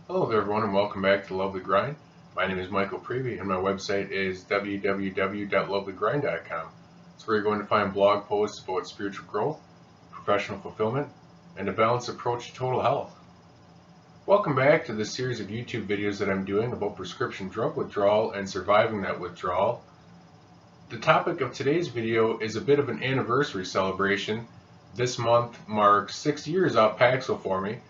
Hello there everyone and welcome back to Love the Grind. My name is Michael Prevey and my website is www.lovethegrind.com. It's where you're going to find blog posts about spiritual growth, professional fulfillment, and a balanced approach to total health. Welcome back to this series of YouTube videos that I'm doing about prescription drug withdrawal and surviving that withdrawal. The topic of today's video is a bit of an anniversary celebration. This month marks 6 years off Paxil for me.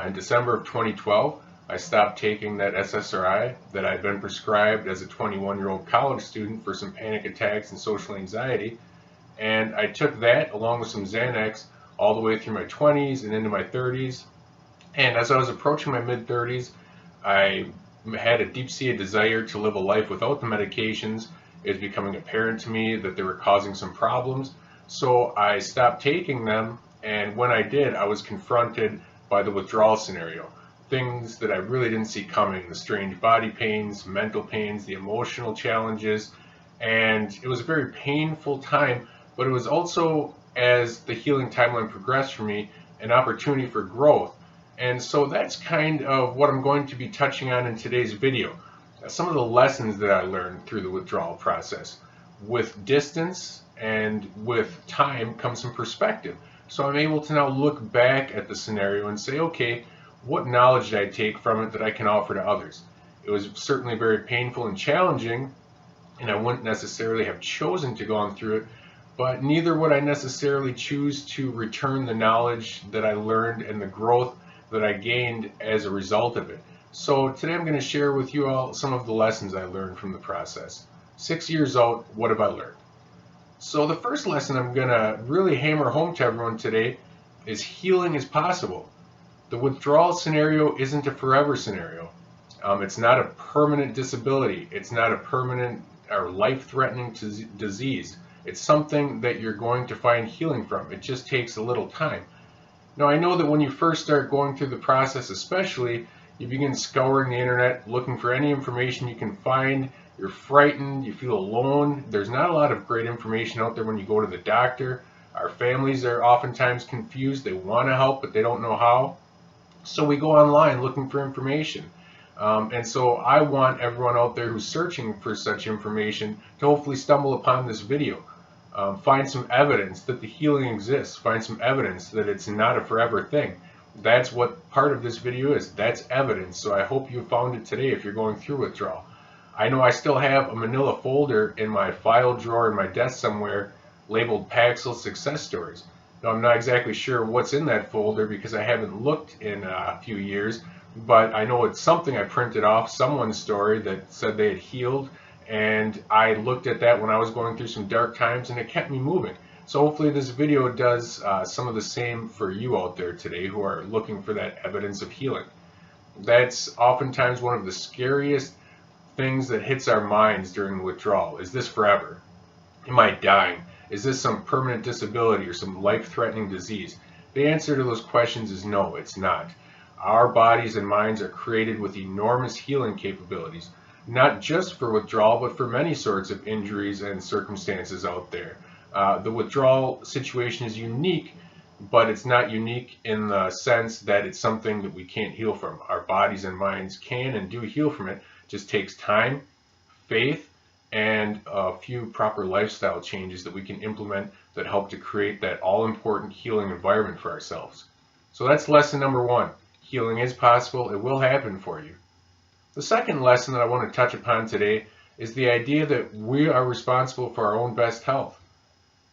In December of 2012, I stopped taking that SSRI that I'd been prescribed as a 21-year-old college student for some panic attacks and social anxiety, and I took that along with some Xanax all the way through my 20s and into my 30s. And as I was approaching my mid-30s, I had a deep-seated desire to live a life without the medications. It was becoming apparent to me that they were causing some problems, so I stopped taking them, and when I did, I was confronted by the withdrawal scenario. Things that I really didn't see coming, the strange body pains, mental pains, the emotional challenges, and it was a very painful time, but it was also, as the healing timeline progressed for me, an opportunity for growth. And so that's kind of what I'm going to be touching on in today's video. Some of the lessons that I learned through the withdrawal process. With distance and with time comes some perspective. So I'm able to now look back at the scenario and say, okay, what knowledge did I take from it that I can offer to others? It was certainly very painful and challenging, and I wouldn't necessarily have chosen to go on through it, but neither would I necessarily choose to return the knowledge that I learned and the growth that I gained as a result of it. So today I'm going to share with you all some of the lessons I learned from the process. 6 years out, what have I learned? So the first lesson I'm going to really hammer home to everyone today is healing is possible. The withdrawal scenario isn't a forever scenario. It's not a permanent disability. It's not a permanent or life-threatening disease. It's something that you're going to find healing from. It just takes a little time. Now, I know that when you first start going through the process, especially, you begin scouring the internet, looking for any information you can find. You're frightened, you feel alone. There's not a lot of great information out there when you go to the doctor. Our families are oftentimes confused. They want to help, but they don't know how. So we go online looking for information. And so I want everyone out there who's searching for such information to hopefully stumble upon this video. Find some evidence that the healing exists. Find some evidence that it's not a forever thing. That's what part of this video is. That's evidence. So I hope you found it today if you're going through withdrawal. I know I still have a manila folder in my file drawer in my desk somewhere labeled Paxil Success Stories. Now, I'm not exactly sure what's in that folder because I haven't looked in a few years, but I know it's something I printed off, someone's story that said they had healed, and I looked at that when I was going through some dark times, and it kept me moving. So hopefully this video does some of the same for you out there today who are looking for that evidence of healing. That's oftentimes one of the scariest things that hits our minds during the withdrawal. Is this forever? Am I dying? Is this some permanent disability or some life-threatening disease? The answer to those questions is no, it's not. Our bodies and minds are created with enormous healing capabilities, not just for withdrawal, but for many sorts of injuries and circumstances out there. The withdrawal situation is unique, but it's not unique in the sense that it's something that we can't heal from. Our bodies and minds can and do heal from it. It just takes time, faith, and a few proper lifestyle changes that we can implement that help to create that all-important healing environment for ourselves. So that's lesson number one. Healing is possible. It will happen for you. The second lesson that I want to touch upon today is the idea that we are responsible for our own best health.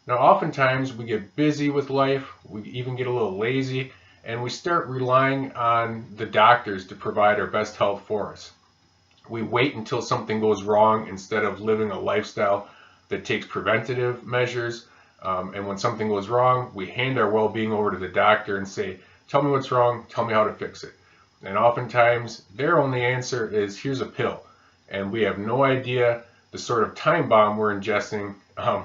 Now, oftentimes we get busy with life, we even get a little lazy, and we start relying on the doctors to provide our best health for us. We wait until something goes wrong instead of living a lifestyle that takes preventative measures. And when something goes wrong, we hand our well-being over to the doctor and say, tell me what's wrong, tell me how to fix it. And oftentimes their only answer is, here's a pill. And we have no idea the sort of time bomb we're ingesting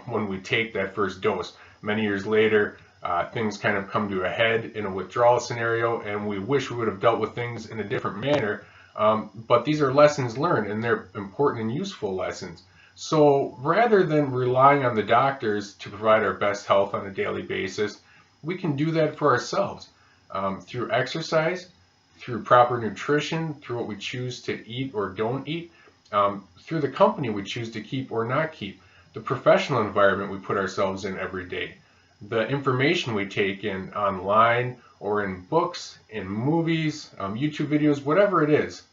when we take that first dose. Many years later, things kind of come to a head in a withdrawal scenario, and we wish we would have dealt with things in a different manner. But these are lessons learned, and they're important and useful lessons. So rather than relying on the doctors to provide our best health on a daily basis, we can do that for ourselves through exercise, through proper nutrition, through what we choose to eat or don't eat, through the company we choose to keep or not keep, the professional environment we put ourselves in every day, the information we take in online or in books, in movies, YouTube videos, whatever it is.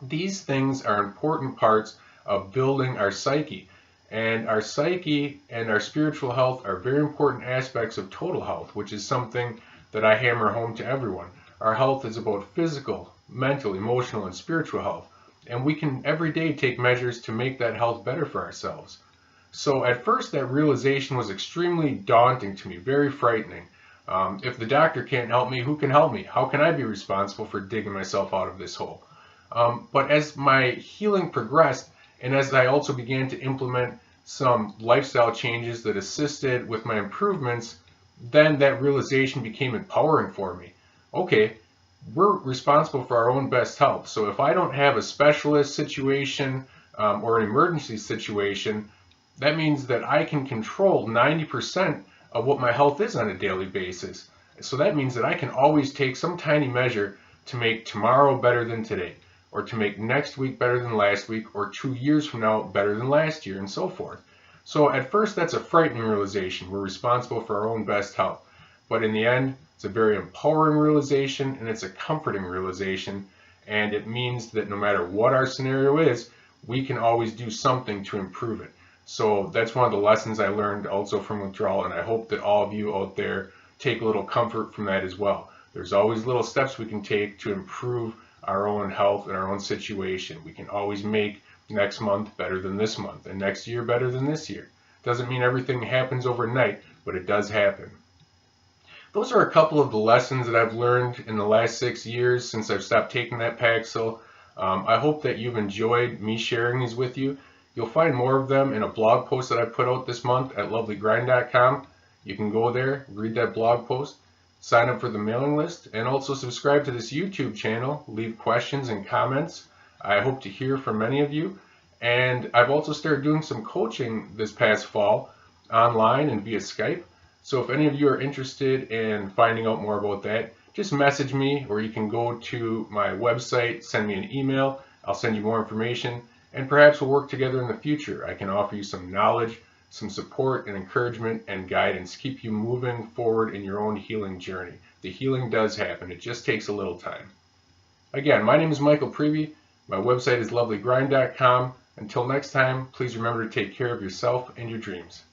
These things are important parts of building our psyche. And our psyche and our spiritual health are very important aspects of total health, which is something that I hammer home to everyone. Our health is about physical, mental, emotional, and spiritual health. And we can every day take measures to make that health better for ourselves. So at first that realization was extremely daunting to me, very frightening. If the doctor can't help me, who can help me? How can I be responsible for digging myself out of this hole? But as my healing progressed, and as I also began to implement some lifestyle changes that assisted with my improvements, then that realization became empowering for me. Okay, we're responsible for our own best health. So if I don't have a specialist situation or an emergency situation, that means that I can control 90% of what my health is on a daily basis. So that means that I can always take some tiny measure to make tomorrow better than today, or to make next week better than last week, or 2 years from now better than last year, and so forth. So at first that's a frightening realization. We're responsible for our own best health. But in the end, it's a very empowering realization, and it's a comforting realization, and it means that no matter what our scenario is, we can always do something to improve it. So that's one of the lessons I learned also from withdrawal, and I hope that all of you out there take a little comfort from that as well. There's always little steps we can take to improve our own health and our own situation. We can always make next month better than this month, and next year better than this year. Doesn't mean everything happens overnight, but it does happen. Those are a couple of the lessons that I've learned in the last 6 years since I've stopped taking that Paxil. I hope that you've enjoyed me sharing these with you. You'll find more of them in a blog post that I put out this month at lovelygrind.com. You can go there, read that blog post, sign up for the mailing list, and also subscribe to this YouTube channel. Leave questions and comments. I hope to hear from many of you. And I've also started doing some coaching this past fall online and via Skype. So if any of you are interested in finding out more about that, just message me, or you can go to my website, send me an email. I'll send you more information, and perhaps we'll work together in the future. I can offer you some knowledge, some support and encouragement and guidance, keep you moving forward in your own healing journey. The healing does happen. It just takes a little time. Again, my name is Michael Prevey. My website is lovelygrind.com. Until next time, please remember to take care of yourself and your dreams.